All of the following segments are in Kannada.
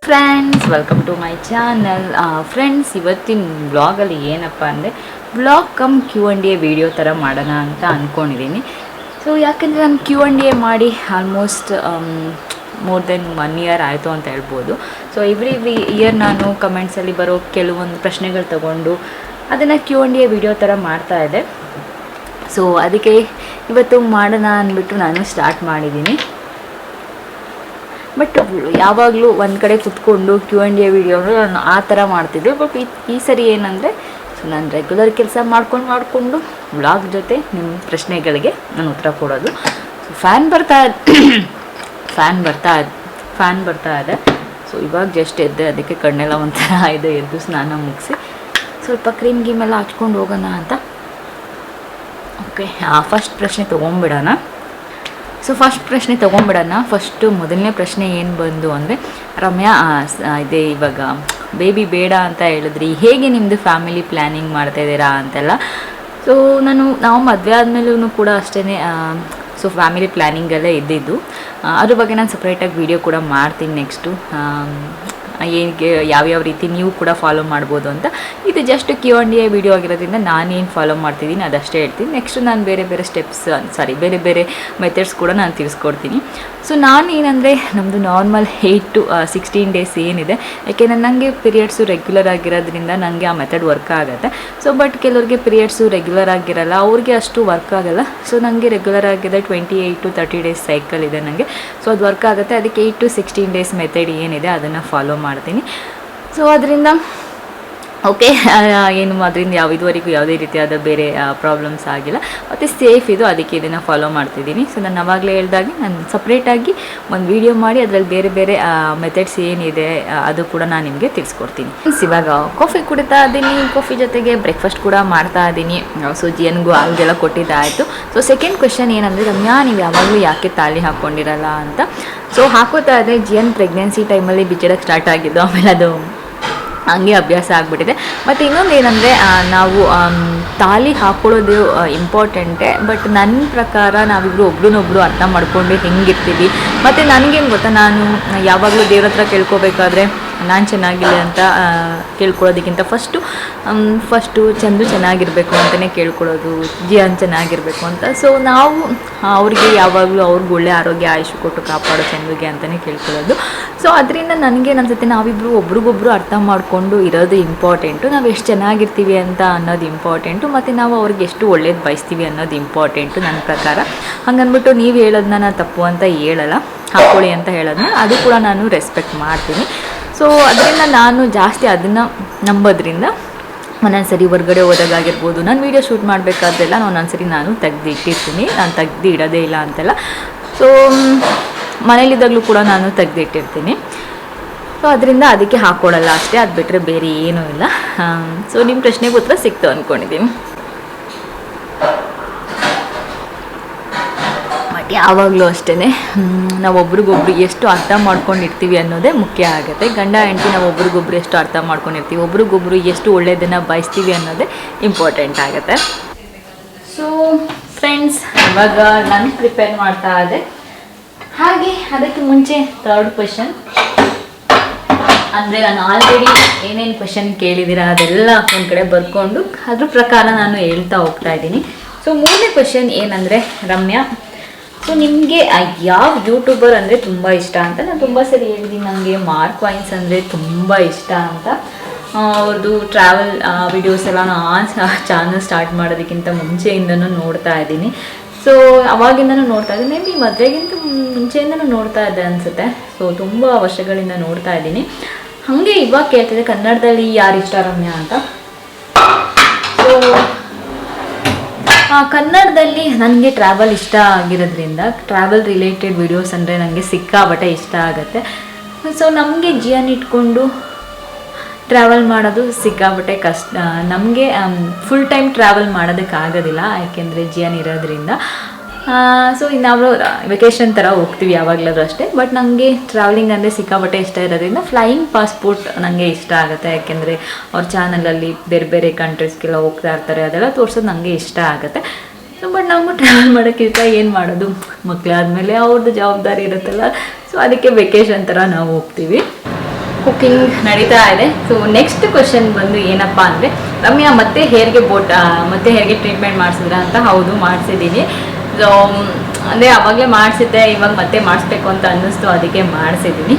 Friends, welcome to my channel. Friends, ಇವತ್ತಿನ ಬ್ಲಾಗಲ್ಲಿ ಏನಪ್ಪ ಅಂದರೆ ಬ್ಲಾಗ್ ಕಮ್ Q&A ವಿಡಿಯೋ ಥರ ಮಾಡೋಣ ಅಂತ ಅಂದ್ಕೊಂಡಿದ್ದೀನಿ. ಸೊ ಯಾಕೆಂದರೆ ನಾನು Q&A ಮಾಡಿ ಆಲ್ಮೋಸ್ಟ್ ಮೋರ್ ದೆನ್ 1 ಇಯರ್ ಆಯಿತು ಅಂತ ಹೇಳ್ಬೋದು. ಸೊ ಎವ್ರಿ ಇಯರ್ ನಾನು ಕಮೆಂಟ್ಸಲ್ಲಿ ಬರೋ ಕೆಲವೊಂದು ಪ್ರಶ್ನೆಗಳು ತಗೊಂಡು ಅದನ್ನು Q&A ವಿಡಿಯೋ ಥರ ಮಾಡ್ತಾಯಿದ್ದೆ. ಸೊ ಅದಕ್ಕೆ ಇವತ್ತು ಮಾಡೋಣ ಅಂದ್ಬಿಟ್ಟು ನಾನು ಸ್ಟಾರ್ಟ್ ಮಾಡಿದ್ದೀನಿ. ಬಟ್ ಯಾವಾಗಲೂ ಒಂದು ಕಡೆ ಕುತ್ಕೊಂಡು Q&A ವಿಡಿಯೋ ನಾನು ಆ ಥರ ಮಾಡ್ತಿದ್ದೆ. ಬಟ್ ಈ ಸರಿ ಏನಂದರೆ ನಾನು ರೆಗ್ಯುಲರ್ ಕೆಲಸ ಮಾಡಿಕೊಂಡು ವ್ಲಾಗ್ ಜೊತೆ ನಿಮ್ಮ ಪ್ರಶ್ನೆಗಳಿಗೆ ನಾನು ಉತ್ತರ ಕೊಡೋದು. ಸೊ ಫ್ಯಾನ್ ಬರ್ತಾ ಇದೆ. ಸೊ ಇವಾಗ ಜಸ್ಟ್ ಎದ್ದೆ, ಅದಕ್ಕೆ ಕಣ್ಣೆಲ್ಲ ಒಂಥರ ಇದೆ. ಎದ್ದು ಸ್ನಾನ ಮುಗಿಸಿ ಸ್ವಲ್ಪ ಕ್ರೀಮ್ ಗೀಮೆಲ್ಲ ಹಚ್ಕೊಂಡು ಹೋಗೋಣ ಅಂತ. ಓಕೆ, ಫಸ್ಟ್ ಪ್ರಶ್ನೆ ತೊಗೊಂಬಿಡೋಣ. ಫಸ್ಟು ಮೊದಲನೇ ಪ್ರಶ್ನೆ ಏನು ಬಂದು ಅಂದರೆ, ರಮ್ಯಾ ಇದೆ ಇವಾಗ ಬೇಬಿ ಬೇಡ ಅಂತ ಹೇಳಿದ್ರಿ, ಹೇಗೆ ನಿಮ್ಮದು ಫ್ಯಾಮಿಲಿ ಪ್ಲ್ಯಾನಿಂಗ್ ಮಾಡ್ತಾಯಿದ್ದೀರಾ ಅಂತೆಲ್ಲ. ಸೊ ನಾವು ಮದುವೆ ಆದಮೇಲೂ ಕೂಡ ಅಷ್ಟೇ. ಸೊ ಫ್ಯಾಮಿಲಿ ಪ್ಲ್ಯಾನಿಂಗಲ್ಲೇ ಇದ್ದಿದ್ದು. ಅದ್ರ ಬಗ್ಗೆ ನಾನು ಸಪ್ರೇಟಾಗಿ ವಿಡಿಯೋ ಕೂಡ ಮಾಡ್ತೀನಿ ನೆಕ್ಸ್ಟು. ಏನಿಗೆ ಯಾವ್ಯಾವ ರೀತಿ ನೀವು ಕೂಡ ಫಾಲೋ ಮಾಡ್ಬೋದು ಅಂತ. ಇದು ಜಸ್ಟ್ Q&A ವಿಡಿಯೋ ಆಗಿರೋದ್ರಿಂದ ನಾನೇನು ಫಾಲೋ ಮಾಡ್ತಿದ್ದೀನಿ ಅದಷ್ಟೇ ಹೇಳ್ತೀನಿ. ನೆಕ್ಸ್ಟು ನಾನು ಬೇರೆ ಬೇರೆ ಮೆಥಡ್ಸ್ ಕೂಡ ನಾನು ತಿಳಿಸ್ಕೊಡ್ತೀನಿ. ಸೊ ನಾನು ಏನಂದರೆ ನಮ್ಮದು ನಾರ್ಮಲ್ 8 to 16 ಡೇಸ್ ಏನಿದೆ, ಯಾಕೆಂದರೆ ನನಗೆ ಪೀರಿಯಡ್ಸು ರೆಗ್ಯುಲರ್ ಆಗಿರೋದ್ರಿಂದ ನನಗೆ ಆ ಮೆಥಡ್ ವರ್ಕ್ ಆಗುತ್ತೆ. ಸೊ ಬಟ್ ಕೆಲವ್ರಿಗೆ ಪೀರಿಯಡ್ಸು ರೆಗ್ಯುಲರ್ ಆಗಿರಲ್ಲ, ಅವ್ರಿಗೆ ಅಷ್ಟು ವರ್ಕ್ ಆಗೋಲ್ಲ. ಸೊ ನನಗೆ ರೆಗ್ಯುಲರ್ ಆಗಿದೆ 28 to 30 ಡೇಸ್ ಸೈಕಲ್ ಇದೆ ನನಗೆ. ಸೊ ಅದು ವರ್ಕ್ ಆಗುತ್ತೆ. ಅದಕ್ಕೆ 8 to 16 ಡೇಸ್ ಮೆಥಡ್ ಏನಿದೆ ಅದನ್ನು ಫಾಲೋ ಮಾಡ್ತೀನಿ. ಸೊ ಅದರಿಂದ ಓಕೆ, ಅದರಿಂದ ಇದುವರೆಗೂ ಯಾವುದೇ ರೀತಿಯಾದ ಬೇರೆ ಪ್ರಾಬ್ಲಮ್ಸ್ ಆಗಿಲ್ಲ, ಮತ್ತು ಸೇಫ್ ಇದು. ಅದಕ್ಕೆ ಇದನ್ನು ಫಾಲೋ ಮಾಡ್ತಿದ್ದೀನಿ. ಸೊ ನಾನು ಅವಾಗಲೇ ಹೇಳಿದಾಗೆ ನಾನು ಸಪ್ರೇಟಾಗಿ ಒಂದು ವಿಡಿಯೋ ಮಾಡಿ ಅದರಲ್ಲಿ ಬೇರೆ ಮೆಥಡ್ಸ್ ಏನಿದೆ ಅದು ಕೂಡ ನಾನು ನಿಮಗೆ ತಿಳಿಸ್ಕೊಡ್ತೀನಿ. ಇವಾಗ ಕಾಫಿ ಕುಡಿತಾ ಇದ್ದೀನಿ, ಕಾಫಿ ಜೊತೆಗೆ ಬ್ರೇಕ್ಫಾಸ್ಟ್ ಕೂಡ ಮಾಡ್ತಾ ಇದ್ದೀನಿ. ಸೊ ಜಿಯನ್ಗೂ ಹಾಗೆಲ್ಲ ಕೊಟ್ಟಿದ್ದಾಯಿತು. ಸೊ ಸೆಕೆಂಡ್ ಕ್ವೆಶನ್ ಏನಂದರೆ, ರಮ್ಯಾ ನೀವು ಯಾವಾಗಲೂ ಯಾಕೆ ತಾಳಿ ಹಾಕ್ಕೊಂಡಿರಲ್ಲ ಅಂತ. ಸೊ ಹಾಕೋತಾ ಇದ್ದೆ. ಜಿಯನ್ ಪ್ರೆಗ್ನೆನ್ಸಿ ಟೈಮಲ್ಲಿ ಬಿಚ್ಚಡಕ್ಕೆ ಸ್ಟಾರ್ಟ್ ಆಗಿದ್ದು, ಆಮೇಲೆ ಅದು ಹಂಗೆ ಅಭ್ಯಾಸ ಆಗಿಬಿಟ್ಟಿದೆ. ಮತ್ತು ಇನ್ನೊಂದು ಏನಂದರೆ, ನಾವು ತಾಳಿ ಹಾಕ್ಕೊಳ್ಳೋದು ಇಂಪಾರ್ಟೆಂಟೇ. ಬಟ್ ನನ್ನ ಪ್ರಕಾರ ನಾವಿಬ್ಬರು ಒಬ್ರನ್ನೊಬ್ರು ಅರ್ಥ ಮಾಡ್ಕೊಂಡು ಹೆಂಗಿರ್ತೀವಿ. ಮತ್ತು ನನಗೇನು ಗೊತ್ತಾ, ನಾನು ಯಾವಾಗಲೂ ದೇವ್ರ ಹತ್ರ ಕೇಳ್ಕೊಬೇಕಾದ್ರೆ ನಾನು ಚೆನ್ನಾಗಿಲ್ಲ ಅಂತ ಕೇಳ್ಕೊಳ್ಳೋದಕ್ಕಿಂತ ಫಸ್ಟು ಚಂದು ಚೆನ್ನಾಗಿರಬೇಕು ಅಂತಲೇ ಕೇಳ್ಕೊಳ್ಳೋದು, ಜಿಯನ್ ಚೆನ್ನಾಗಿರಬೇಕು ಅಂತ. ಸೊ ನಾವು ಅವ್ರಿಗೆ ಯಾವಾಗಲೂ ಅವ್ರಿಗೆ ಒಳ್ಳೆ ಆರೋಗ್ಯ ಆಯುಷ್ ಕೊಟ್ಟು ಕಾಪಾಡೋ ಚಂದುಗೆ ಅಂತಲೇ ಕೇಳ್ಕೊಳ್ಳೋದು. ಸೊ ಅದರಿಂದ ನನಗೇನು ಅನ್ಸುತ್ತೆ, ನಾವಿಬ್ಬರು ಒಬ್ರಿಗೊಬ್ರು ಅರ್ಥ ಮಾಡಿಕೊಂಡು ಇರೋದು ಇಂಪಾರ್ಟೆಂಟು. ನಾವು ಎಷ್ಟು ಚೆನ್ನಾಗಿರ್ತೀವಿ ಅಂತ ಅನ್ನೋದು ಇಂಪಾರ್ಟೆಂಟು, ಮತ್ತು ನಾವು ಅವ್ರಿಗೆ ಎಷ್ಟು ಒಳ್ಳೇದು ಬಯಸ್ತೀವಿ ಅನ್ನೋದು ಇಂಪಾರ್ಟೆಂಟು ನನ್ನ ಪ್ರಕಾರ. ಹಂಗನ್ಬಿಟ್ಟು ನೀವು ಹೇಳೋದನ್ನ ನಾನು ತಪ್ಪು ಅಂತ ಹೇಳಲ್ಲ, ಹಾಕ್ಕೊಳ್ಳಿ ಅಂತ ಹೇಳೋದನ್ನ ಅದು ಕೂಡ ನಾನು ರೆಸ್ಪೆಕ್ಟ್ ಮಾಡ್ತೀನಿ. ಸೊ ಅದರಿಂದ ನಾನು ಜಾಸ್ತಿ ಅದನ್ನು ನಂಬೋದ್ರಿಂದ ಒಂದೊಂದ್ಸರಿ ಹೊರ್ಗಡೆ ಹೋದಾಗಿರ್ಬೋದು, ನಾನು ವೀಡಿಯೋ ಶೂಟ್ ಮಾಡಬೇಕಾದ್ರೆಲ್ಲ ಒಂದೊಂದ್ಸರಿ ನಾನು ತೆಗೆದಿಟ್ಟಿರ್ತೀನಿ. ನಾನು ತೆಗ್ದು ಇಡೋದೇ ಇಲ್ಲ ಅಂತೆಲ್ಲ. ಸೊ ಮನೇಲಿದ್ದಾಗಲೂ ಕೂಡ ನಾನು ತೆಗೆದಿಟ್ಟಿರ್ತೀನಿ. ಸೊ ಅದರಿಂದ ಅದಕ್ಕೆ ಹಾಕ್ಕೊಡಲ್ಲ ಅಷ್ಟೇ, ಅದು ಬಿಟ್ಟರೆ ಬೇರೆ ಏನೂ ಇಲ್ಲ. ಸೊ ನಿಮ್ಮ ಪ್ರಶ್ನೆಗೆ ಉತ್ತರ ಸಿಕ್ತು ಅಂದ್ಕೊಂಡಿದ್ದೀನಿ. ಬಟ್ ಯಾವಾಗಲೂ ಅಷ್ಟೇ, ನಾವು ಒಬ್ರಿಗೊಬ್ರು ಎಷ್ಟು ಅರ್ಥ ಮಾಡ್ಕೊಂಡಿರ್ತೀವಿ ಅನ್ನೋದೇ ಮುಖ್ಯ ಆಗುತ್ತೆ. ಗಂಡ ಹೆಂಡತಿ ನಾವು ಒಬ್ರಿಗೊಬ್ರು ಎಷ್ಟು ಅರ್ಥ ಮಾಡ್ಕೊಂಡಿರ್ತೀವಿ, ಒಬ್ರಿಗೊಬ್ರು ಎಷ್ಟು ಒಳ್ಳೆಯದನ್ನು ಬಯಸ್ತೀವಿ ಅನ್ನೋದೇ ಇಂಪಾರ್ಟೆಂಟ್ ಆಗುತ್ತೆ. ಸೊ ಫ್ರೆಂಡ್ಸ್, ಇವಾಗ ನಾನು ಪ್ರಿಪೇರ್ ಮಾಡ್ತಾ ಇದ್ದೆ. ಹಾಗೆ ಅದಕ್ಕೆ ಮುಂಚೆ ಥರ್ಡ್ ಕ್ವೆಶನ್ ಅಂದರೆ, ನಾನು ಆಲ್ರೆಡಿ ಏನೇನು ಕ್ವೆಶನ್ ಕೇಳಿದ್ದೀರಾ ಅದೆಲ್ಲ ಒಂದು ಕಡೆ ಬರ್ಕೊಂಡು ಅದ್ರ ಪ್ರಕಾರ ನಾನು ಹೇಳ್ತಾ ಹೋಗ್ತಾ ಇದ್ದೀನಿ. ಸೊ ಮೂರನೇ ಕ್ವೆಶನ್ ಏನಂದರೆ, ರಮ್ಯಾ ಸೊ ನಿಮಗೆ ಯಾವ ಯೂಟ್ಯೂಬರ್ ಅಂದರೆ ತುಂಬ ಇಷ್ಟ ಅಂತ. ನಾನು ತುಂಬ ಸರಿ ಹೇಳಿದ್ದೀನಿ, ನನಗೆ ಮಾರ್ಕ್ ವೈನ್ಸ್ ಅಂದರೆ ತುಂಬ ಇಷ್ಟ ಅಂತ. ಅವ್ರದ್ದು ಟ್ರಾವೆಲ್ ವಿಡಿಯೋಸ್ ಎಲ್ಲ ನಾನು ಚಾನಲ್ ಸ್ಟಾರ್ಟ್ ಮಾಡೋದಕ್ಕಿಂತ ಮುಂಚೆಯಿಂದನೂ ನೋಡ್ತಾ ಇದ್ದೀನಿ. ಸೊ ಅವಾಗಿಂದನೂ ನೋಡ್ತಾ ಇದ್ದೀನಿ, ಮೇ ಬಿ ಮದುವೆಗಿಂತ ಮುಂಚೆಯಿಂದನೂ ನೋಡ್ತಾ ಇದ್ದೆ ಅನಿಸುತ್ತೆ. ಸೊ ತುಂಬ ವರ್ಷಗಳಿಂದ ನೋಡ್ತಾ ಇದ್ದೀನಿ. ಹಾಗೆ ಇವಾಗ ಕೇಳ್ತಿದ್ದೆ, ಕನ್ನಡದಲ್ಲಿ ಯಾರು ಇಷ್ಟ ರಮ್ಯಾ ಅಂತ. ಸೊ ಕನ್ನಡದಲ್ಲಿ ನನಗೆ ಟ್ರಾವೆಲ್ ಇಷ್ಟ ಆಗಿರೋದ್ರಿಂದ ಟ್ರಾವೆಲ್ ರಿಲೇಟೆಡ್ ವಿಡಿಯೋಸ್ ಅಂದರೆ ನನಗೆ ಸಿಕ್ಕಾಬಟ್ಟೆ ಇಷ್ಟ ಆಗುತ್ತೆ. ಸೊ ನಮಗೆ ಜಿಯನ್ ಇಟ್ಕೊಂಡು ಟ್ರಾವೆಲ್ ಮಾಡೋದು ಸಿಕ್ಕಾಬಟ್ಟೆ ಕಷ್ಟ. ನಮಗೆ ಫುಲ್ ಟೈಮ್ ಟ್ರಾವೆಲ್ ಮಾಡೋದಕ್ಕಾಗೋದಿಲ್ಲ, ಯಾಕೆಂದರೆ ಜಿಯನ್ ಇರೋದ್ರಿಂದ. ಸೊ ನಾವು ವೆಕೇಷನ್ ಥರ ಹೋಗ್ತೀವಿ ಯಾವಾಗಲಾದ್ರೂ ಅಷ್ಟೇ. ಬಟ್ ನನಗೆ ಟ್ರಾವೆಲಿಂಗ್ ಅಂದರೆ ಸಿಕ್ಕಾಬಟ್ಟೆ ಇಷ್ಟ ಇರೋದ್ರಿಂದ ಫ್ಲೈಯಿಂಗ್ ಪಾಸ್ಪೋರ್ಟ್ ನನಗೆ ಇಷ್ಟ ಆಗುತ್ತೆ. ಯಾಕೆಂದರೆ ಅವ್ರ ಚಾನಲಲ್ಲಿ ಬೇರೆ ಕಂಟ್ರೀಸ್ಗೆಲ್ಲ ಹೋಗ್ತಾ ಇರ್ತಾರೆ, ಅದೆಲ್ಲ ತೋರಿಸೋದು ನನಗೆ ಇಷ್ಟ ಆಗುತ್ತೆ. ಸೊ ಬಟ್ ನಮಗೂ ಟ್ರಾವೆಲ್ ಮಾಡೋಕ್ಕಿಂತ ಏನು ಮಾಡೋದು, ಮಕ್ಕಳಾದಮೇಲೆ ಅವ್ರದ್ದು ಜವಾಬ್ದಾರಿ ಇರುತ್ತಲ್ಲ. ಸೊ ಅದಕ್ಕೆ ವೆಕೇಷನ್ ಥರ ನಾವು ಹೋಗ್ತೀವಿ. ಕುಕಿಂಗ್ ನಡೀತಾ ಇದೆ. ಸೊ ನೆಕ್ಸ್ಟ್ ಕ್ವಶನ್ ಬಂದು ಏನಪ್ಪ ಅಂದರೆ, ರಮ್ಯಾ ಮತ್ತೆ ಹೇರ್ಗೆ ಮತ್ತೆ ಹೇರ್ಗೆ ಟ್ರೀಟ್ಮೆಂಟ್ ಮಾಡಿಸಿದ್ರ ಅಂತ. ಹೌದು, ಮಾಡಿಸಿದ್ದೀನಿ. ಸೊ ಅಂದರೆ ಆವಾಗಲೇ ಮಾಡಿಸಿದ್ದೆ, ಇವಾಗ ಮತ್ತೆ ಮಾಡಿಸ್ಬೇಕು ಅಂತ ಅನ್ನಿಸ್ತು, ಅದಕ್ಕೆ ಮಾಡಿಸಿದ್ದೀನಿ.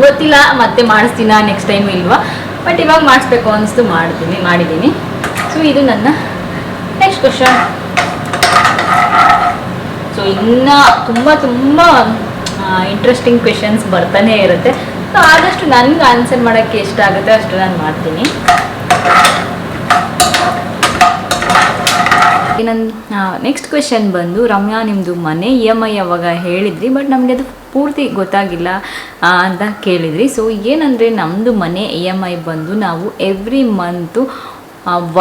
ಗೊತ್ತಿಲ್ಲ ಮತ್ತೆ ಮಾಡಿಸ್ತೀನ ನೆಕ್ಸ್ಟ್ ಟೈಮು ಇಲ್ವಾ, ಬಟ್ ಇವಾಗ ಮಾಡಿಸ್ಬೇಕು ಅನ್ನಿಸ್ತು, ಮಾಡಿದ್ದೀನಿ. ಸೊ ಇದು ನನ್ನ ನೆಕ್ಸ್ಟ್ ಕ್ವಶನ್. ಸೊ ಇನ್ನು ತುಂಬ ಇಂಟ್ರೆಸ್ಟಿಂಗ್ ಕ್ವೆಶನ್ಸ್ ಬರ್ತಾನೆ ಇರುತ್ತೆ. ಸೊ ಆದಷ್ಟು ನನಗೆ ಆನ್ಸರ್ ಮಾಡೋಕ್ಕೆ ಎಷ್ಟಾಗುತ್ತೆ ಅಷ್ಟು ನಾನು ಮಾಡ್ತೀನಿ. ನನ್ನ ನೆಕ್ಸ್ಟ್ ಕ್ವೆಶನ್ ಬಂದು, ರಮ್ಯಾ ನಿಮ್ಮದು ಮನೆ EMI ಯಾವಾಗ ಹೇಳಿದ್ರಿ, ಬಟ್ ನಮಗೆ ಅದು ಪೂರ್ತಿ ಗೊತ್ತಾಗಿಲ್ಲ ಅಂತ ಕೇಳಿದ್ರಿ. ಸೊ ಏನಂದರೆ ನಮ್ಮದು ಮನೆ EMI ಬಂದು ನಾವು ಎವ್ರಿ ಮಂತು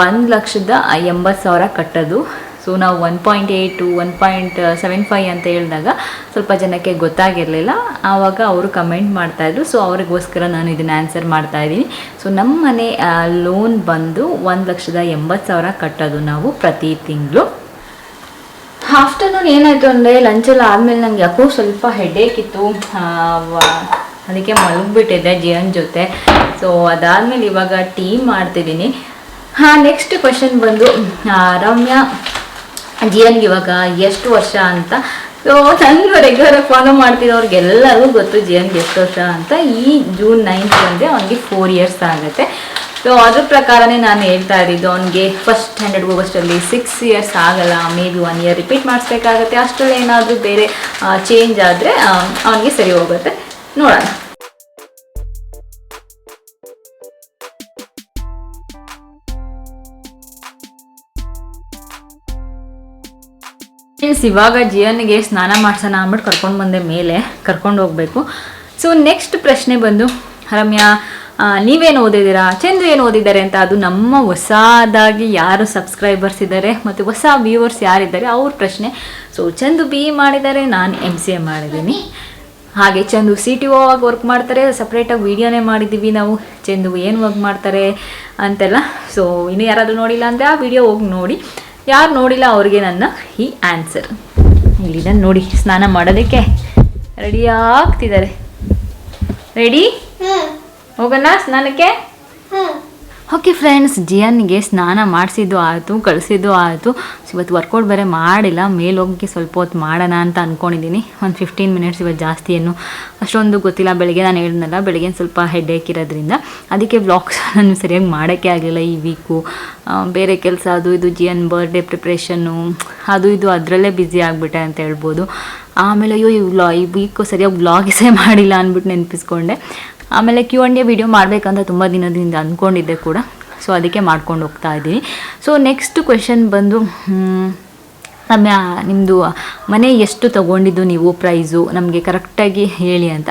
1,80,000 ಕಟ್ಟೋದು. ಸೊ ನಾವು 1.8 1.75 ಅಂತ ಹೇಳಿದಾಗ ಸ್ವಲ್ಪ ಜನಕ್ಕೆ ಗೊತ್ತಾಗಿರಲಿಲ್ಲ. ಆವಾಗ ಅವರು ಕಮೆಂಟ್ ಮಾಡ್ತಾಯಿದ್ರು. ಸೊ ಅವ್ರಿಗೋಸ್ಕರ ನಾನು ಇದನ್ನು ಆನ್ಸರ್ ಮಾಡ್ತಾಯಿದ್ದೀನಿ. ಸೊ ನಮ್ಮ ಮನೆ ಲೋನ್ ಬಂದು 1,80,000 ಕಟ್ಟೋದು ನಾವು ಪ್ರತಿ ತಿಂಗಳು. ಆಫ್ಟರ್ನೂನ್ ಏನಾಯಿತು ಅಂದರೆ, ಲಂಚೆಲ್ಲ ಆದಮೇಲೆ ನಂಗೆ ಯಾಕೋ ಸ್ವಲ್ಪ ಹೆಡೇಕ್ ಇತ್ತು, ಅದಕ್ಕೆ ಮಲಗಿಬಿಟ್ಟಿದ್ದೆ ಜಿಯನ್ ಜೊತೆ. ಸೊ ಅದಾದಮೇಲೆ ಇವಾಗ ಟೀ ಮಾಡ್ತಿದ್ದೀನಿ. ನೆಕ್ಸ್ಟ್ ಕ್ವೆಶನ್ ಬಂದು, ರಮ್ಯಾ ಜಿಯನ್ಗೆ ಇವಾಗ ಎಷ್ಟು ವರ್ಷ ಅಂತ. ಸೊ ನನಗೆ ರೆಗ್ಯುಲರ್ ಫಾಲೋ ಮಾಡ್ತಿರೋರಿಗೆಲ್ಲರಿಗೂ ಗೊತ್ತು ಜಿಯನ್ಗೆ ಎಷ್ಟು ವರ್ಷ ಅಂತ. ಈ ಜೂನ್ 9th ಅಂದರೆ ಅವನಿಗೆ 4 years ಆಗುತ್ತೆ. ಸೊ ಅದ್ರ ಪ್ರಕಾರನೇ ನಾನು ಹೇಳ್ತಾ ಇದ್ದಿದ್ದು, ಅವನಿಗೆ ಫಸ್ಟ್ ಸ್ಟ್ಯಾಂಡರ್ಡ್ ಹೋಗೋಷ್ಟರಲ್ಲಿ 6 years ಆಗಲ್ಲ, ಮೇ ಬಿ 1 year ರಿಪೀಟ್ ಮಾಡಿಸ್ಬೇಕಾಗತ್ತೆ. ಅಷ್ಟರಲ್ಲಿ ಏನಾದರೂ ಬೇರೆ ಚೇಂಜ್ ಆದರೆ ಅವನಿಗೆ ಸರಿ ಹೋಗುತ್ತೆ, ನೋಡೋಣ. ಇವಾಗ ಜಿಯನ್ಗೆ ಸ್ನಾನ ಮಾಡ್ಸೋಣ ಅಂದ್ಬಿಟ್ಟು ಕರ್ಕೊಂಡು ಬಂದೆ, ಮೇಲೆ ಕರ್ಕೊಂಡು ಹೋಗಬೇಕು. ಸೊ ನೆಕ್ಸ್ಟ್ ಪ್ರಶ್ನೆ ಬಂದು, ರಮ್ಯಾ ನೀವೇನು ಓದಿದ್ದೀರಾ, ಚಂದು ಏನು ಓದಿದ್ದಾರೆ ಅಂತ. ಅದು ನಮ್ಮ ಹೊಸದಾಗಿ ಯಾರು ಸಬ್ಸ್ಕ್ರೈಬರ್ಸ್ ಇದ್ದಾರೆ ಮತ್ತು ಹೊಸ ವ್ಯೂವರ್ಸ್ ಯಾರಿದ್ದಾರೆ ಅವ್ರ ಪ್ರಶ್ನೆ. ಸೊ ಚಂದು BE ಮಾಡಿದ್ದಾರೆ, ನಾನು MCA ಮಾಡಿದ್ದೀನಿ. ಹಾಗೆ ಚಂದು CTO ಆಗಿ ವರ್ಕ್ ಮಾಡ್ತಾರೆ. ಸಪ್ರೇಟಾಗಿ ವೀಡಿಯೋನೇ ಮಾಡಿದ್ದೀವಿ ನಾವು, ಚಂದು ಏನು ವರ್ಕ್ ಮಾಡ್ತಾರೆ ಅಂತೆಲ್ಲ. ಸೊ ಇನ್ನು ಯಾರಾದರೂ ನೋಡಿಲ್ಲ ಅಂದರೆ ಆ ವಿಡಿಯೋ ಹೋಗಿ ನೋಡಿ, ಯಾರು ನೋಡಿಲ್ಲ ಅವ್ರಿಗೆ ನನ್ನ ಈ ಆನ್ಸರ್. ಇಲ್ಲಿದೆ ನೋಡಿ, ಸ್ನಾನ ಮಾಡೋದಕ್ಕೆ ರೆಡಿ ಆಗ್ತಿದ್ದಾರೆ. ರೆಡಿ, ಹೋಗೋಣ ಸ್ನಾನಕ್ಕೆ. ಓಕೆ ಫ್ರೆಂಡ್ಸ್, ಜಿಯನ್ಗೆ ಸ್ನಾನ ಮಾಡಿಸಿದ್ದು ಆಯಿತು, ಕಳಿಸಿದ್ದು ಆಯಿತು. ಇವತ್ತು ವರ್ಕೌಟ್ ಬೇರೆ ಮಾಡಿಲ್ಲ, ಮೇಲೋಗಿ ಸ್ವಲ್ಪ ಹೊತ್ತು ಮಾಡೋಣ ಅಂತ ಅಂದ್ಕೊಂಡಿದ್ದೀನಿ. ಒಂದು 15 minutes. ಇವತ್ತು ಜಾಸ್ತಿ ಏನು ಅಷ್ಟೊಂದು ಗೊತ್ತಿಲ್ಲ. ಬೆಳಗ್ಗೆ ನಾನು ಹೇಳಿದ್ನಲ್ಲ, ಬೆಳಗ್ಗೆ ಸ್ವಲ್ಪ ಹೆಡ್ಏಕ್ ಇರೋದ್ರಿಂದ ಅದಕ್ಕೆ ವ್ಲಾಗ್ಸ್ ನಾನು ಸರಿಯಾಗಿ ಮಾಡೋಕ್ಕೆ ಆಗಲಿಲ್ಲ ಈ ವೀಕು. ಬೇರೆ ಕೆಲಸ ಅದು ಇದು, ಜಿಯನ್ ಬರ್ಡೇ ಪ್ರಿಪ್ರೇಷನ್ನು ಅದು ಇದು, ಅದರಲ್ಲೇ ಬ್ಯುಸಿ ಆಗಿಬಿಟ್ಟೆ ಅಂತ ಹೇಳ್ಬೋದು. ಆಮೇಲೆ ಅಯ್ಯೋ ಈ ವೀಕು ಸರಿಯಾಗಿ ವ್ಲಾಗ್ಸೇ ಮಾಡಿಲ್ಲ ಅಂದ್ಬಿಟ್ಟು ನೆನಪಿಸ್ಕೊಂಡೆ. ಆಮೇಲೆ Q&A ವಿಡಿಯೋ ಮಾಡಬೇಕಂತ ತುಂಬ ದಿನದಿಂದ ಅಂದ್ಕೊಂಡಿದ್ದೆ ಕೂಡ. ಸೊ ಅದಕ್ಕೆ ಮಾಡ್ಕೊಂಡು ಹೋಗ್ತಾ ಇದ್ದೀನಿ. ಸೊ ನೆಕ್ಸ್ಟ್ ಕ್ವೆಶನ್ ಬಂದು, ರಮ್ಯಾ ನಿಮ್ಮದು ಮನೆ ಎಷ್ಟು ತೊಗೊಂಡಿದ್ದು ನೀವು ಪ್ರೈಸು ನಮಗೆ ಕರೆಕ್ಟಾಗಿ ಹೇಳಿ ಅಂತ.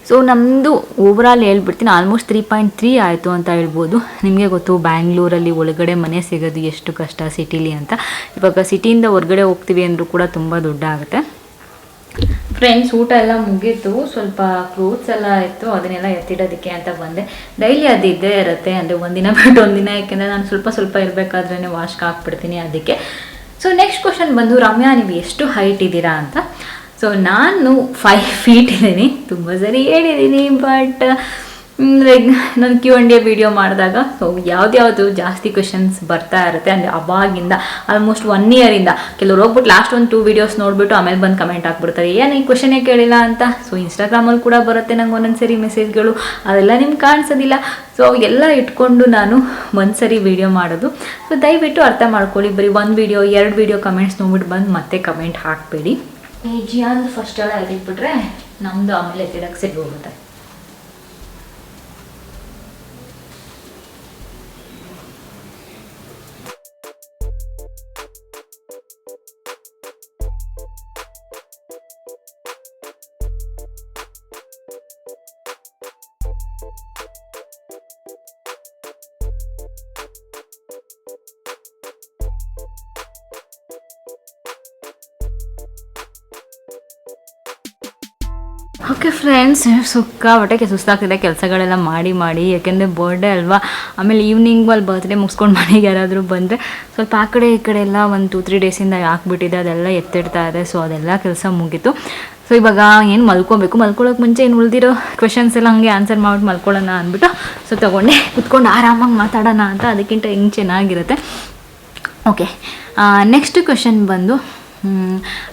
ಸೊ ನಮ್ಮದು ಓವರಾಲ್ ಹೇಳ್ಬಿಡ್ತೀನಿ, ಆಲ್ಮೋಸ್ಟ್ 3.3 ಆಯಿತು ಅಂತ ಹೇಳ್ಬೋದು. ನಿಮಗೆ ಗೊತ್ತು ಬ್ಯಾಂಗ್ಳೂರಲ್ಲಿ ಒಳಗಡೆ ಮನೆ ಸಿಗೋದು ಎಷ್ಟು ಕಷ್ಟ ಸಿಟಿಲಿ ಅಂತ. ಇವಾಗ ಸಿಟಿಯಿಂದ ಹೊರಗಡೆ ಹೋಗ್ತೀವಿ ಅಂದರೂ ಕೂಡ ತುಂಬ ದುಡ್ಡಾಗುತ್ತೆ. ಫ್ರೆಂಡ್ಸ್, ಊಟ ಎಲ್ಲ ಮುಗೀತು, ಸ್ವಲ್ಪ ಕ್ಲೋತ್ಸ್ ಎಲ್ಲ ಇತ್ತು, ಅದನ್ನೆಲ್ಲ ಎತ್ತಿಡೋದಕ್ಕೆ ಅಂತ ಬಂದೆ. ಡೈಲಿ ಅದು ಇದ್ದೇ ಇರುತ್ತೆ, ಅಂದರೆ ಒಂದಿನ ಬಿಟ್ಟು ಒಂದಿನ, ಯಾಕೆಂದರೆ ನಾನು ಸ್ವಲ್ಪ ಇರಬೇಕಾದ್ರೇ ವಾಶ್ಗೆ ಹಾಕ್ಬಿಡ್ತೀನಿ ಅದಕ್ಕೆ. ಸೊ ನೆಕ್ಸ್ಟ್ ಕ್ವಶನ್ ಬಂದು, ರಮ್ಯಾ ನೀವು ಎಷ್ಟು ಹೈಟ್ ಇದ್ದೀರಾ ಅಂತ. ಸೊ ನಾನು 5 feet ಇದ್ದೀನಿ, ತುಂಬ ಸರಿ ಹೇಳಿದ್ದೀನಿ. ಬಟ್ ನಾನು Q&A ವಿಡಿಯೋ ಮಾಡಿದಾಗ ಸೊ ಯಾವ್ದು ಜಾಸ್ತಿ ಕ್ವೆಶನ್ಸ್ ಬರ್ತಾ ಇರುತ್ತೆ. ಅಂದರೆ ಅವಾಗಿಂದ ಆಲ್ಮೋಸ್ಟ್ 1 year ಕೆಲವ್ರು ಹೋಗ್ಬಿಟ್ಟು ಲಾಸ್ಟ್ 2 videos ನೋಡಿಬಿಟ್ಟು ಆಮೇಲೆ ಬಂದು ಕಮೆಂಟ್ ಹಾಕ್ಬಿಡ್ತಾರೆ, ಏನು ಈ ಕ್ವೆಶನೇ ಕೇಳಿಲ್ಲ ಅಂತ. ಸೊ ಇನ್ಸ್ಟಾಗ್ರಾಮಲ್ಲಿ ಕೂಡ ಬರುತ್ತೆ ನಂಗೆ ಒಂದೊಂದ್ಸರಿ ಮೆಸೇಜ್ಗಳು, ಅದೆಲ್ಲ ನಿಮ್ಗೆ ಕಾಣಿಸೋದಿಲ್ಲ. ಸೊ ಎಲ್ಲ ಇಟ್ಕೊಂಡು ನಾನು ಒಂದ್ಸರಿ ವಿಡಿಯೋ ಮಾಡೋದು. ಸೊ ದಯವಿಟ್ಟು ಅರ್ಥ ಮಾಡ್ಕೊಳ್ಳಿ, ಬರೀ 1 video 2 video ಕಮೆಂಟ್ಸ್ ನೋಡ್ಬಿಟ್ಟು ಬಂದು ಮತ್ತೆ ಕಮೆಂಟ್ ಹಾಕಬೇಡಿ. ಜಿಯಾನ್ ಫಸ್ಟ್ ಎಲ್ಲ ಎತ್ತಿಟ್ಬಿಟ್ರೆ ನಮ್ಮದು ಆಮೇಲೆ ಎತ್ತಿಡಕ್ಕೆ ಸರಿ ಹೋಗುತ್ತೆ. ಓಕೆ ಫ್ರೆಂಡ್ಸ್, ಹೊಟ್ಟೆಗೆ ಸುಸ್ತಾಗ್ತಿದೆ ಕೆಲಸಗಳೆಲ್ಲ ಮಾಡಿ ಮಾಡಿ, ಯಾಕೆಂದರೆ ಬರ್ಡೇ ಅಲ್ವಾ. ಆಮೇಲೆ ಈವ್ನಿಂಗ್ ಅಲ್ಲಿ ಬರ್ತ್ಡೇ ಮುಗಿಸ್ಕೊಂಡು ಮನೆಗೆ ಯಾರಾದರೂ ಬಂದರೆ ಸ್ವಲ್ಪ ಆ ಕಡೆ ಈ ಕಡೆ ಎಲ್ಲ ಒಂದು 2-3 ಡೇಸಿಂದ ಹಾಕ್ಬಿಟ್ಟಿದೆ, ಅದೆಲ್ಲ ಎತ್ತಿಡ್ತಾ ಇದೆ. ಸೊ ಅದೆಲ್ಲ ಕೆಲಸ ಮುಗೀತು. ಸೊ ಇವಾಗ ಏನು ಮಲ್ಕೊಳ್ಳೋಕೆ ಮುಂಚೆ ಏನು ಉಳಿದಿರೋ ಕ್ವೆಶನ್ಸ್ ಎಲ್ಲ ಹಾಗೆ ಆನ್ಸರ್ ಮಾಡ್ಬಿಟ್ಟು ಮಲ್ಕೊಳ್ಳೋಣ ಅಂದ್ಬಿಟ್ಟು ಸೊ ತೊಗೊಂಡೆ ಕುತ್ಕೊಂಡು ಆರಾಮಾಗಿ ಮಾತಾಡೋಣ ಅಂತ. ಅದಕ್ಕಿಂತ ಹೆಂಗೆ ಚೆನ್ನಾಗಿರುತ್ತೆ. ಓಕೆ, ನೆಕ್ಸ್ಟ್ ಕ್ವೆಶನ್ ಬಂದು,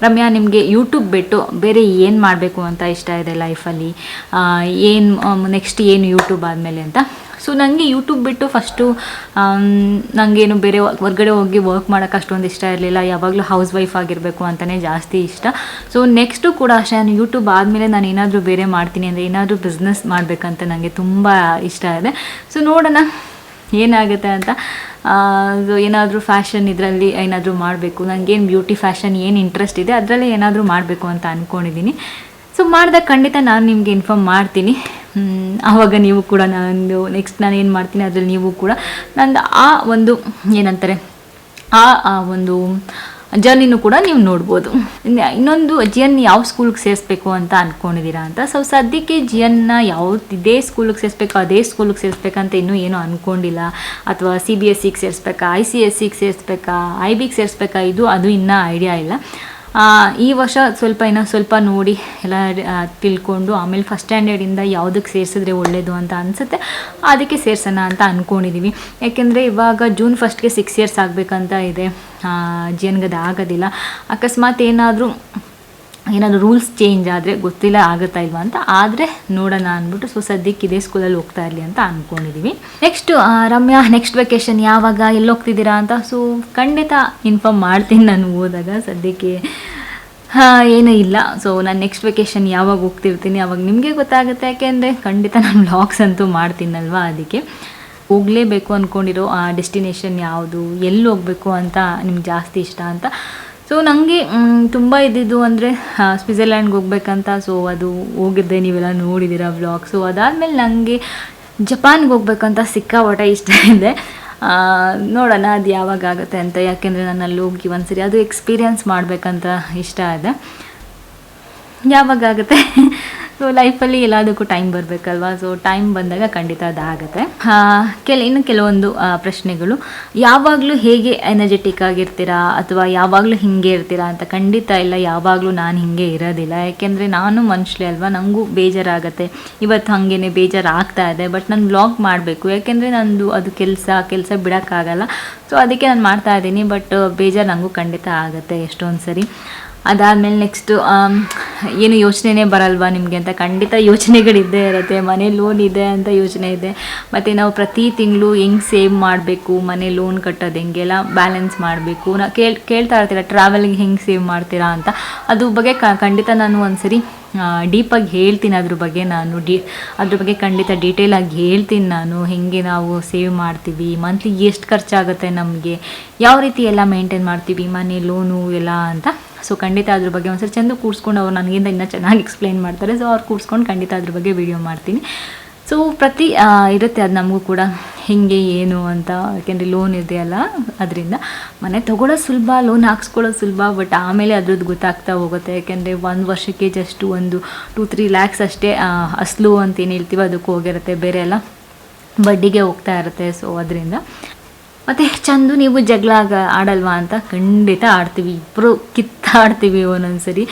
ರಮ್ಯಾ, ನಿಮಗೆ ಯೂಟ್ಯೂಬ್ ಬಿಟ್ಟು ಬೇರೆ ಏನು ಮಾಡಬೇಕು ಅಂತ ಇಷ್ಟ ಇದೆ ಲೈಫಲ್ಲಿ? ನೆಕ್ಸ್ಟ್ ಏನು ಯೂಟ್ಯೂಬ್ ಆದಮೇಲೆ ಅಂತ. ಸೊ ನನಗೆ ಯೂಟ್ಯೂಬ್ ಬಿಟ್ಟು ಫಸ್ಟು ನನಗೇನು ಬೇರೆ ಹೊರ್ಗಡೆ ಹೋಗಿ ವರ್ಕ್ ಮಾಡೋಕ್ಕೆ ಅಷ್ಟೊಂದು ಇಷ್ಟ ಇರಲಿಲ್ಲ. ಯಾವಾಗಲೂ ಹೌಸ್ ವೈಫ್ ಆಗಿರಬೇಕು ಅಂತಲೇ ಜಾಸ್ತಿ ಇಷ್ಟ. ಸೊ ನೆಕ್ಸ್ಟು ಕೂಡ ಅಷ್ಟೇ, ನಾನು ಯೂಟ್ಯೂಬ್ ಆದಮೇಲೆ ನಾನು ಏನಾದರೂ ಬೇರೆ ಮಾಡ್ತೀನಿ ಅಂದರೆ ಏನಾದರೂ ಬಿಸ್ನೆಸ್ ಮಾಡಬೇಕಂತ ನನಗೆ ತುಂಬ ಇಷ್ಟ ಇದೆ. ಸೊ ನೋಡೋಣ ಏನಾಗುತ್ತೆ ಅಂತ. ಸೊ ಏನಾದರೂ ಫ್ಯಾಷನ್ ಇದರಲ್ಲಿ ಏನಾದರೂ ಮಾಡಬೇಕು, ನನಗೇನು ಬ್ಯೂಟಿ ಫ್ಯಾಷನ್ ಏನು ಇಂಟ್ರೆಸ್ಟ್ ಇದೆ ಅದರಲ್ಲೇ ಏನಾದರೂ ಮಾಡಬೇಕು ಅಂತ ಅಂದ್ಕೊಂಡಿದ್ದೀನಿ. ಸೊ ಮಾಡಿದಾಗ ಖಂಡಿತ ನಾನು ನಿಮಗೆ ಇನ್ಫಾರ್ಮ್ ಮಾಡ್ತೀನಿ. ಆವಾಗ ನೀವು ಕೂಡ ನೆಕ್ಸ್ಟ್ ನಾನು ಏನು ಮಾಡ್ತೀನಿ ಅದರಲ್ಲಿ ನೀವು ಕೂಡ ನಂದು ಆ ಒಂದು ಏನಂತಾರೆ ಆ ಒಂದು ಜರ್ನಿನೂ ಕೂಡ ನೀವು ನೋಡ್ಬೋದು. ಇನ್ನೊಂದು, ಜಿಯನ್ ಯಾವ ಸ್ಕೂಲ್ಗೆ ಸೇರಿಸ್ಬೇಕು ಅಂತ ಅಂದ್ಕೊಂಡಿದ್ದೀರಾ ಅಂತ. ಸೊ ಸದ್ಯಕ್ಕೆ ಜಿಯನ್ನ ಇದೇ ಸ್ಕೂಲಿಗೆ ಸೇರಿಸ್ಬೇಕು ಅದೇ ಸ್ಕೂಲಿಗೆ ಸೇರಿಸ್ಬೇಕಂತ ಇನ್ನೂ ಏನೂ ಅಂದ್ಕೊಂಡಿಲ್ಲ. ಅಥವಾ CBSEಗೆ ಸೇರಿಸ್ಬೇಕಾ, ICSEಗೆ ಸೇರಿಸ್ಬೇಕಾ, IBಗೆ ಸೇರಿಸ್ಬೇಕಾ, ಅದು ಇನ್ನೂ ಐಡಿಯಾ ಇಲ್ಲ. ಈ ವರ್ಷ ಸ್ವಲ್ಪ ನೋಡಿ ಎಲ್ಲ ತಿಳ್ಕೊಂಡು ಆಮೇಲೆ ಫಸ್ಟ್ ಸ್ಟ್ಯಾಂಡರ್ಡಿಂದ ಯಾವುದಕ್ಕೆ ಸೇರಿಸಿದ್ರೆ ಒಳ್ಳೆಯದು ಅಂತ ಅನಿಸುತ್ತೆ, ಅದಕ್ಕೆ ಸೇರಿಸೋಣ ಅಂತ ಅಂದ್ಕೊಂಡಿದ್ದೀವಿ. ಯಾಕೆಂದರೆ ಇವಾಗ June 1ಗೆ 6 years ಆಗಬೇಕಂತ ಇದೆ. ಜಿಯನ್ಗದು ಆಗೋದಿಲ್ಲ. ಅಕಸ್ಮಾತ್ ಏನಾದರೂ ರೂಲ್ಸ್ ಚೇಂಜ್ ಆದರೆ ಗೊತ್ತಿಲ್ಲ ಆಗುತ್ತಾ ಇಲ್ವಾ ಅಂತ. ಆದರೆ ನೋಡೋಣ ಅಂದ್ಬಿಟ್ಟು ಸೊ ಸದ್ಯಕ್ಕೆ ಇದೇ ಸ್ಕೂಲಲ್ಲಿ ಹೋಗ್ತಾ ಇರಲಿ ಅಂತ ಅಂದ್ಕೊಂಡಿದ್ದೀವಿ. ನೆಕ್ಸ್ಟು ರಮ್ಯಾ, ನೆಕ್ಸ್ಟ್ ವೆಕೇಷನ್ ಯಾವಾಗ, ಎಲ್ಲಿ ಹೋಗ್ತಿದ್ದೀರಾ ಅಂತ. ಸೊ ಖಂಡಿತ ಇನ್ಫಾರ್ಮ್ ಮಾಡ್ತೀನಿ ನಾನು ಹೋದಾಗ. ಸದ್ಯಕ್ಕೆ ಏನೂ ಇಲ್ಲ. ಸೊ ನಾನು ನೆಕ್ಸ್ಟ್ ವೆಕೇಷನ್ ಯಾವಾಗ ಹೋಗ್ತಿರ್ತೀನಿ ಅವಾಗ ನಿಮಗೆ ಗೊತ್ತಾಗುತ್ತೆ. ಯಾಕೆಂದರೆ ಖಂಡಿತ ನಾನು ವ್ಲಾಗ್ಸ್ ಅಂತೂ ಮಾಡ್ತೀನಲ್ವ, ಅದಕ್ಕೆ ಹೋಗಲೇಬೇಕು ಅಂದ್ಕೊಂಡಿರೋ ಡೆಸ್ಟಿನೇಷನ್ ಯಾವುದು, ಎಲ್ಲಿ ಹೋಗಬೇಕು ಅಂತ ನಿಮ್ಗೆ ಜಾಸ್ತಿ ಇಷ್ಟ ಅಂತ. ಸೊ ನನಗೆ ತುಂಬ ಇದ್ದಿದ್ದು ಅಂದರೆ ಸ್ವಿಟ್ಜರ್ಲ್ಯಾಂಡ್ಗೆ ಹೋಗ್ಬೇಕಂತ. ಸೊ ಅದು ಹೋಗಿದ್ದೆ, ನೀವೆಲ್ಲ ನೋಡಿದ್ದೀರ ವ್ಲಾಗ್. ಸೊ ಅದಾದಮೇಲೆ ನನಗೆ ಜಪಾನ್ಗೆ ಹೋಗ್ಬೇಕಂತ ಸಿಕ್ಕಾಪಟ್ಟೆ ಇಷ್ಟ ಇದೆ. ನೋಡೋಣ ಅದು ಯಾವಾಗ ಆಗುತ್ತೆ ಅಂತ. ಯಾಕೆಂದರೆ ನಾನು ಅಲ್ಲಿ ಹೋಗಿ ಒಂದ್ಸರಿ ಅದು ಎಕ್ಸ್ಪೀರಿಯನ್ಸ್ ಮಾಡಬೇಕಂತ ಇಷ್ಟ ಇದೆ. ಯಾವಾಗ ಆಗುತ್ತೆ ಸೊ ಲೈಫಲ್ಲಿ ಎಲ್ಲದಕ್ಕೂ ಟೈಮ್ ಬರಬೇಕಲ್ವ. ಸೊ ಟೈಮ್ ಬಂದಾಗ ಖಂಡಿತ ಅದಾಗುತ್ತೆ. ಇನ್ನು ಕೆಲವೊಂದು ಪ್ರಶ್ನೆಗಳು, ಯಾವಾಗಲೂ ಹೇಗೆ ಎನರ್ಜೆಟಿಕ್ ಆಗಿರ್ತೀರಾ ಅಥವಾ ಯಾವಾಗಲೂ ಹಿಂಗೆ ಇರ್ತೀರಾ ಅಂತ. ಖಂಡಿತ ಇಲ್ಲ, ಯಾವಾಗಲೂ ನಾನು ಹಿಂಗೆ ಇರೋದಿಲ್ಲ. ಯಾಕೆಂದರೆ ನಾನು ಮನುಷ್ಯಲೇ ಅಲ್ವಾ, ನನಗೂ ಬೇಜಾರಾಗುತ್ತೆ. ಇವತ್ತು ಹಾಗೇನೆ ಬೇಜಾರಾಗ್ತಾ ಇದೆ, ಬಟ್ ನಾನು ವ್ಲಾಗ್ ಮಾಡಬೇಕು. ಯಾಕೆಂದರೆ ನಂದು ಅದು ಕೆಲಸ ಬಿಡೋಕ್ಕಾಗಲ್ಲ. ಸೊ ಅದಕ್ಕೆ ನಾನು ಮಾಡ್ತಾ ಇದ್ದೀನಿ. ಬಟ್ ಬೇಜಾರು ನನಗೂ ಖಂಡಿತ ಆಗುತ್ತೆ ಎಷ್ಟೊಂದು ಸರಿ. ಅದಾದಮೇಲೆ ನೆಕ್ಸ್ಟು, ಏನು ಯೋಚನೆನೇ ಬರಲ್ವಾ ನಿಮಗೆ ಅಂತ. ಖಂಡಿತ ಯೋಚನೆಗಳಿದ್ದೇ ಇರುತ್ತೆ. ಮನೆ ಲೋನ್ ಇದೆ ಅಂತ ಯೋಚನೆ ಇದೆ. ಮತ್ತು ನಾವು ಪ್ರತಿ ತಿಂಗಳು ಹೆಂಗೆ ಸೇವ್ ಮಾಡಬೇಕು, ಮನೆ ಲೋನ್ ಕಟ್ಟೋದು ಹೆಂಗೆಲ್ಲ ಬ್ಯಾಲೆನ್ಸ್ ಮಾಡಬೇಕು. ಕೇಳ್ತಾ ಇರ್ತೀರ ಟ್ರಾವೆಲಿಂಗ್ ಹೆಂಗೆ ಸೇವ್ ಮಾಡ್ತೀರಾ ಅಂತ. ಅದ್ರ ಬಗ್ಗೆ ಖಂಡಿತ ನಾನು ಒಂದ್ಸರಿ ಡೀಪಾಗಿ ಹೇಳ್ತೀನಿ. ಅದ್ರ ಬಗ್ಗೆ ಖಂಡಿತ ಡೀಟೇಲಾಗಿ ಹೇಳ್ತೀನಿ ನಾನು. ಹೇಗೆ ನಾವು ಸೇವ್ ಮಾಡ್ತೀವಿ, ಮಂತ್ಲಿ ಎಷ್ಟು ಖರ್ಚಾಗುತ್ತೆ ನಮಗೆ, ಯಾವ ರೀತಿ ಎಲ್ಲ ಮೇಂಟೈನ್ ಮಾಡ್ತೀವಿ, ಮನೆ ಲೋನು ಎಲ್ಲ ಅಂತ. ಸೊ ಖಂಡಿತ ಅದ್ರ ಬಗ್ಗೆ ಒಂದ್ಸರಿ ಚೆಂದ ಕೂರಿಸ್ಕೊಂಡು ಅವ್ರು ನನಗಿಂತ ಇನ್ನೂ ಚೆನ್ನಾಗಿ ಎಕ್ಸ್ಪ್ಲೈನ್ ಮಾಡ್ತಾರೆ. ಸೊ ಅವ್ರು ಕೂರಿಸ್ಕೊಂಡು ಖಂಡಿತ ಅದ್ರ ಬಗ್ಗೆ ವಿಡಿಯೋ ಮಾಡ್ತೀನಿ. ಸೊ ಪ್ರತಿ ಇರುತ್ತೆ ಅದು ನಮಗೂ ಕೂಡ ಹೇಗೆ ಏನು ಅಂತ. ಯಾಕೆಂದರೆ ಲೋನ್ ಇದೆಯಲ್ಲ, ಅದರಿಂದ ಮನೆ ತೊಗೊಳ್ಳೋದು ಸುಲಭ, ಲೋನ್ ಹಾಕ್ಸ್ಕೊಳ್ಳೋದು ಸುಲಭ. ಬಟ್ ಆಮೇಲೆ ಅದ್ರದ್ದು ಗೊತ್ತಾಗ್ತಾ ಹೋಗುತ್ತೆ. ಯಾಕೆಂದರೆ 1 ವರ್ಷಕ್ಕೆ ಜಸ್ಟ್ ಒಂದು 2-3 lakhs ಅಷ್ಟೇ ಅಸಲು ಅಂತ ಏನು ಹೇಳ್ತೀವಿ ಅದಕ್ಕೆ ಹೋಗಿರುತ್ತೆ. ಬೇರೆ ಎಲ್ಲ ಬಡ್ಡಿಗೆ ಹೋಗ್ತಾ ಇರುತ್ತೆ. ಸೊ ಅದರಿಂದ ಮತ್ತು ಚಂದು, ನೀವು ಜಗಳ ಆಡಲ್ವಾ ಅಂತ. ಖಂಡಿತ ಆಡ್ತೀವಿ, ಇಬ್ಬರು ಕಿತ್ತಾಡ್ತೀವಿ ಒಂದೊಂದ್ಸರಿ.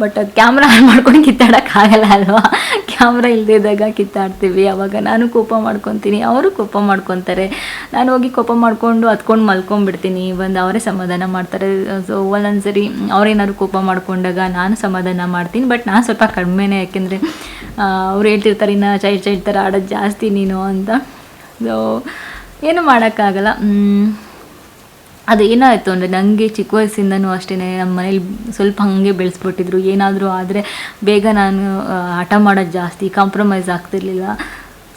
ಬಟ್ ಅದು ಕ್ಯಾಮ್ರಾ ಆನ್ ಮಾಡ್ಕೊಂಡು ಕಿತ್ತಾಡೋಕ್ಕಾಗಲ್ಲ ಅಲ್ವಾ. ಕ್ಯಾಮ್ರಾ ಇಲ್ಲದಿದ್ದಾಗ ಕಿತ್ತಾಡ್ತೀವಿ. ಆವಾಗ ನಾನು ಕೋಪ ಮಾಡ್ಕೊತೀನಿ, ಅವರು ಕೋಪ ಮಾಡ್ಕೊತಾರೆ. ನಾನು ಹೋಗಿ ಕೋಪ ಮಾಡಿಕೊಂಡು ಹತ್ಕೊಂಡು ಮಲ್ಕೊಂಡ್ಬಿಡ್ತೀನಿ. ಬಂದು ಅವರೇ ಸಮಾಧಾನ ಮಾಡ್ತಾರೆ. ಸೊ ಒಂದೊಂದ್ಸರಿ ಅವರೇನಾದ್ರು ಕೋಪ ಮಾಡ್ಕೊಂಡಾಗ ನಾನು ಸಮಾಧಾನ ಮಾಡ್ತೀನಿ. ಬಟ್ ನಾನು ಸ್ವಲ್ಪ ಕಡಿಮೆನೇ. ಯಾಕೆಂದರೆ ಅವ್ರು ಹೇಳ್ತಿರ್ತಾರೆ, ಇನ್ನು ಚೈಲ್ಡ್ ಥರ ಆಡೋದು ಜಾಸ್ತಿ ನೀನು ಅಂತ. ಸೊ ಏನು ಮಾಡೋಕ್ಕಾಗಲ್ಲ. ಅದು ಏನಾಯಿತು ಅಂದರೆ, ನನಗೆ ಚಿಕ್ಕ ವಯಸ್ಸಿಂದನೂ ಅಷ್ಟೇ ನಮ್ಮ ಮನೇಲಿ ಸ್ವಲ್ಪ ಹಾಗೆ ಬೆಳೆಸ್ಬಿಟ್ಟಿದ್ರು. ಏನಾದರೂ ಆದರೆ ಬೇಗ ನಾನು ಹಠ ಮಾಡೋದು ಜಾಸ್ತಿ, ಕಾಂಪ್ರಮೈಸ್ ಆಗ್ತಿರ್ಲಿಲ್ಲ.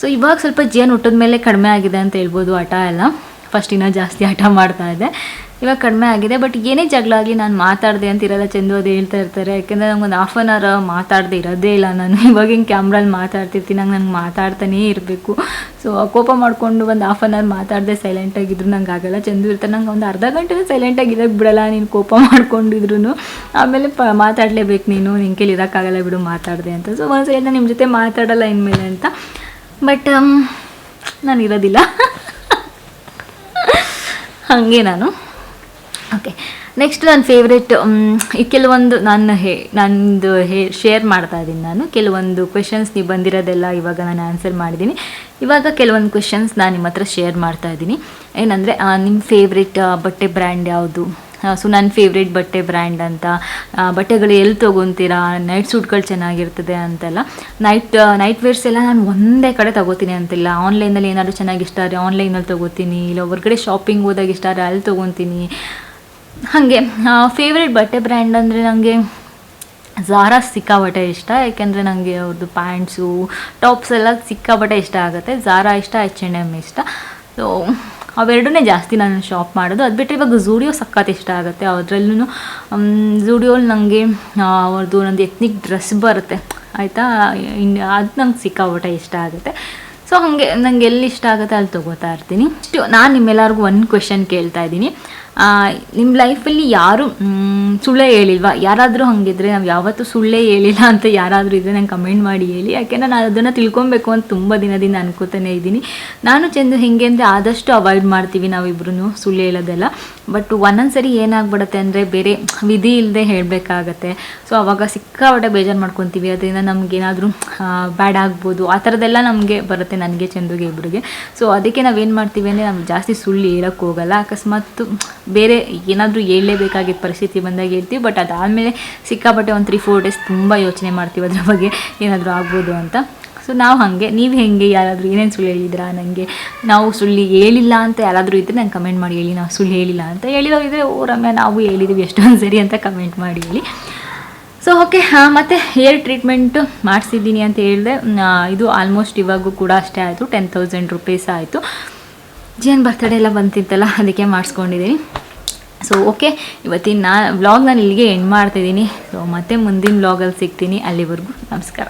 ಸೊ ಇವಾಗ ಸ್ವಲ್ಪ ಜೀವನ ಹುಟ್ಟಿದ ಮೇಲೆ ಕಡಿಮೆ ಆಗಿದೆ ಅಂತ ಹೇಳ್ಬೋದು ಹಠ ಎಲ್ಲ. ಫಸ್ಟ್ ಇನ್ನೂ ಜಾಸ್ತಿ ಹಠ ಮಾಡ್ತಾಯಿದ್ದೆ. ಇವಾಗ ಕಡಿಮೆ ಆಗಿದೆ. ಬಟ್ ಏನೇ ಜಗಳ ಆಗಲಿ ನಾನು ಮಾತಾಡಿದೆ ಅಂತಿರಲ್ಲ, ಚಂದು ಅದು ಹೇಳ್ತಾ ಇರ್ತಾರೆ. ಯಾಕೆಂದರೆ ನಂಗೊಂದು ಹಾಫ್ ಆನ್ ಅವರ್ ಮಾತಾಡದೆ ಇರೋದೇ ಇಲ್ಲ ನಾನು. ಇವಾಗಿನ ಕ್ಯಾಮ್ರಲ್ಲಿ ಮಾತಾಡ್ತಿರ್ತೀನಿ, ನಂಗೆ ಮಾತಾಡ್ತಾನೇ ಇರಬೇಕು. ಸೊ ಕೋಪ ಮಾಡಿಕೊಂಡು ಒಂದು ಹಾಫ್ ಆನ್ ಅವರ್ ಮಾತಾಡದೆ ಸೈಲೆಂಟಾಗಿದ್ರು ನಂಗೆ ಆಗಲ್ಲ. ಚಂದು ಇರ್ತಾರೆ, ನಂಗೆ ಒಂದು ಅರ್ಧ ಗಂಟೆ ಸೈಲೆಂಟಾಗಿ ಇರೋಕ್ಕೆ ಬಿಡಲ್ಲ ನೀನು ಕೋಪ ಮಾಡ್ಕೊಂಡಿದ್ರು. ಆಮೇಲೆ ಮಾತಾಡಲೇಬೇಕು ನೀನು, ನಿನ್ನ ಕೈಲಿ ಇರೋಕ್ಕಾಗಲ್ಲ ಬಿಡು ಮಾತಾಡಿದೆ ಅಂತ. ಸೊ ಒಂದು ಸೈಡ್ ನಾನು ನಿಮ್ಮ ಜೊತೆ ಮಾತಾಡಲ್ಲ ಇನ್ಮೇಲೆ ಅಂತ. ಬಟ್ ನಾನು ಇರೋದಿಲ್ಲ ಹಾಗೆ ನಾನು. ಓಕೆ, ನೆಕ್ಸ್ಟ್ ನನ್ನ ಫೇವ್ರೆಟ್ ಈ ಕೆಲವೊಂದು ನಂದು ಶೇರ್ ಮಾಡ್ತಾ ಇದ್ದೀನಿ ನಾನು. ಕೆಲವೊಂದು ಕ್ವೆಶನ್ಸ್ ನೀವು ಬಂದಿರೋದೆಲ್ಲ ಇವಾಗ ನಾನು ಆನ್ಸರ್ ಮಾಡಿದ್ದೀನಿ. ಇವಾಗ ಕೆಲವೊಂದು ಕ್ವೆಶನ್ಸ್ ನಾನು ನಿಮ್ಮ ಹತ್ರ ಶೇರ್ ಮಾಡ್ತಾ ಇದ್ದೀನಿ. ಏನಂದರೆ ನಿಮ್ಮ ಫೇವ್ರೆಟ್ ಬಟ್ಟೆ ಬ್ರ್ಯಾಂಡ್ ಯಾವುದು? ಸೊ ನನ್ನ ಫೇವ್ರೇಟ್ ಬಟ್ಟೆ ಬ್ರ್ಯಾಂಡ್ ಅಂತ, ಬಟ್ಟೆಗಳು ಎಲ್ಲಿ ತೊಗೊತೀರಾ, ನೈಟ್ ಸೂಟ್ಗಳು ಚೆನ್ನಾಗಿರ್ತದೆ ಅಂತೆಲ್ಲ. ನೈಟ್ ವೇರ್ಸ್ ಎಲ್ಲ ನಾನು ಒಂದೇ ಕಡೆ ತೊಗೋತೀನಿ ಅಂತಿಲ್ಲ. ಆನ್ಲೈನಲ್ಲಿ ಏನಾದರೂ ಚೆನ್ನಾಗಿ ಇಷ್ಟ ಆದರೆ ಆನ್ಲೈನಲ್ಲಿ ತೊಗೋತೀನಿ, ಇಲ್ಲ ಹೊರಗಡೆ ಶಾಪಿಂಗ್ ಹೋದಾಗ ಇಷ್ಟ ಆದರೆ ಅಲ್ಲಿ ತೊಗೊತೀನಿ. ಹಾಗೆ ಫೇವ್ರೇಟ್ ಬಟ್ಟೆ ಬ್ರ್ಯಾಂಡ್ ಅಂದರೆ ನನಗೆ ಝಾರಾ ಸಿಕ್ಕಾಬಟ್ಟೆ ಇಷ್ಟ. ಯಾಕೆಂದರೆ ನನಗೆ ಅವ್ರದ್ದು ಪ್ಯಾಂಟ್ಸು ಟಾಪ್ಸ್ ಎಲ್ಲ ಸಿಕ್ಕಾಬಟ್ಟೆ ಇಷ್ಟ ಆಗುತ್ತೆ. ಝಾರಾ ಇಷ್ಟ, H&M ಇಷ್ಟ. ಸೊ ಅವೆರಡನ್ನೇ ಜಾಸ್ತಿ ನಾನು ಶಾಪ್ ಮಾಡೋದು. ಅದು ಬಿಟ್ಟರೆ ಇವಾಗ ಝೂಡಿಯೋ ಸಖತ್ ಇಷ್ಟ ಆಗುತ್ತೆ. ಅದರಲ್ಲೂ ಝೂಡಿಯೋಲಿ ನನಗೆ ಅವ್ರದ್ದು ನಂದು ಎತ್ನಿಕ್ ಡ್ರೆಸ್ ಬರುತ್ತೆ ಆಯಿತಾ, ಅದು ನಂಗೆ ಸಿಕ್ಕಾಬಟ್ಟೆ ಇಷ್ಟ ಆಗುತ್ತೆ. ಸೊ ಹಾಗೆ ನಂಗೆ ಎಲ್ಲಿ ಇಷ್ಟ ಆಗುತ್ತೆ ಅಲ್ಲಿ ತೊಗೋತಾ ಇರ್ತೀನಿ. ಇಷ್ಟು ನಾನು ನಿಮ್ಮೆಲ್ಲರಿಗೂ ಒಂದು ಕ್ವೆಶನ್ ಕೇಳ್ತಾ ಇದ್ದೀನಿ. ನಿಮ್ಮ ಲೈಫಲ್ಲಿ ಯಾರು ಸುಳ್ಳೇ ಹೇಳಿಲ್ವಾ? ಯಾರಾದರೂ ಹಾಗಿದ್ರೆ, ನಾವು ಯಾವತ್ತೂ ಸುಳ್ಳೇ ಹೇಳಿಲ್ಲ ಅಂತ ಯಾರಾದರೂ ಇದ್ದರೆ ನಂಗೆ ಕಮೆಂಟ್ ಮಾಡಿ ಹೇಳಿ. ಯಾಕೆಂದರೆ ನಾನು ಅದನ್ನು ತಿಳ್ಕೊಬೇಕು ಅಂತ ತುಂಬ ದಿನದಿಂದ ಅನ್ಕೋತಾನೆ ಇದ್ದೀನಿ. ನಾನು ಚಂದು ಹೆಂಗೆ ಅಂದರೆ ಆದಷ್ಟು ಅವಾಯ್ಡ್ ಮಾಡ್ತೀವಿ ನಾವಿಬ್ರು ಸುಳ್ಳು ಹೇಳೋದೆಲ್ಲ. ಬಟ್ ಒಂದೊಂದು ಸರಿ ಏನಾಗ್ಬಿಡುತ್ತೆ ಅಂದರೆ ಬೇರೆ ವಿಧಿ ಇಲ್ಲದೆ ಹೇಳಬೇಕಾಗತ್ತೆ. ಸೊ ಅವಾಗ ಸಿಕ್ಕಾಪಟ್ಟೆ ಬೇಜಾರು ಮಾಡ್ಕೊತೀವಿ. ಅದರಿಂದ ನಮಗೇನಾದರೂ ಬ್ಯಾಡ್ ಆಗ್ಬೋದು, ಆ ಥರದ್ದೆಲ್ಲ ನಮಗೆ ಬರುತ್ತೆ, ನನಗೆ ಚಂದುಗೆ ಇಬ್ಬರಿಗೆ. ಸೊ ಅದಕ್ಕೆ ನಾವೇನು ಮಾಡ್ತೀವಿ ಅಂದರೆ ನಾವು ಜಾಸ್ತಿ ಸುಳ್ಳು ಹೇಳೋಕ್ಕೆ ಹೋಗಲ್ಲ. ಅಕಸ್ಮಾತ್ ಬೇರೆ ಏನಾದರೂ ಹೇಳಲೇಬೇಕಾಗಿದ್ದ ಪರಿಸ್ಥಿತಿ ಬಂದಾಗ ಹೇಳ್ತೀವಿ. ಬಟ್ ಅದಾದಮೇಲೆ ಸಿಕ್ಕಾಪಟ್ಟೆ ಒಂದು 3-4 ಡೇಸ್ ತುಂಬ ಯೋಚನೆ ಮಾಡ್ತೀವಿ ಅದ್ರ ಬಗ್ಗೆ ಏನಾದರೂ ಆಗ್ಬೋದು ಅಂತ. ಸೊ ನಾವು ಹಾಗೆ, ನೀವು ಹೆಂಗೆ, ಯಾರಾದರೂ ಏನೇನು ಸುಳ್ಳು ಹೇಳಿದ್ರಾ ನನಗೆ? ನಾವು ಸುಳ್ಳು ಹೇಳಿಲ್ಲ ಅಂತ ಯಾರಾದರೂ ಇದ್ದರೆ ನಂಗೆ ಕಮೆಂಟ್ ಮಾಡಿ ಹೇಳಿ. ನಾವು ಸುಳ್ಳು ಹೇಳಿಲ್ಲ ಅಂತ ಹೇಳಿದ್ರೆ, ಓ ರಮ್ಯಾ ನಾವು ಹೇಳಿದ್ದೀವಿ ಎಷ್ಟೊಂದು ಸರಿ ಅಂತ ಕಮೆಂಟ್ ಮಾಡಿ ಹೇಳಿ. ಸೊ ಓಕೆ, ಮತ್ತು ಹೇರ್ ಟ್ರೀಟ್ಮೆಂಟು ಮಾಡಿಸಿದ್ದೀನಿ ಅಂತ ಹೇಳಿದೆ. ಇದು ಆಲ್ಮೋಸ್ಟ್ ಇವಾಗೂ ಕೂಡ ಅಷ್ಟೇ ಆಯಿತು, 10,000 ರೂಪೀಸ್ ಆಯಿತು. ಜೇನ್ ಬರ್ತಡೇ ಎಲ್ಲ ಬಂತಿತ್ತಲ್ಲ, ಅದಕ್ಕೆ ಮಾಡಿಸ್ಕೊಂಡಿದ್ದೀನಿ. ಸೊ ಓಕೆ, ಇವತ್ತಿನ ವ್ಲಾಗ್ ನಾನು ಇಲ್ಲಿಗೆ ಎಂಡ್ ಮಾಡ್ತಾಯಿದ್ದೀನಿ. ಸೊ ಮತ್ತೆ ಮುಂದಿನ ವ್ಲಾಗಲ್ಲಿ ಸಿಗ್ತೀನಿ. ಅಲ್ಲಿವರೆಗೂ ನಮಸ್ಕಾರ.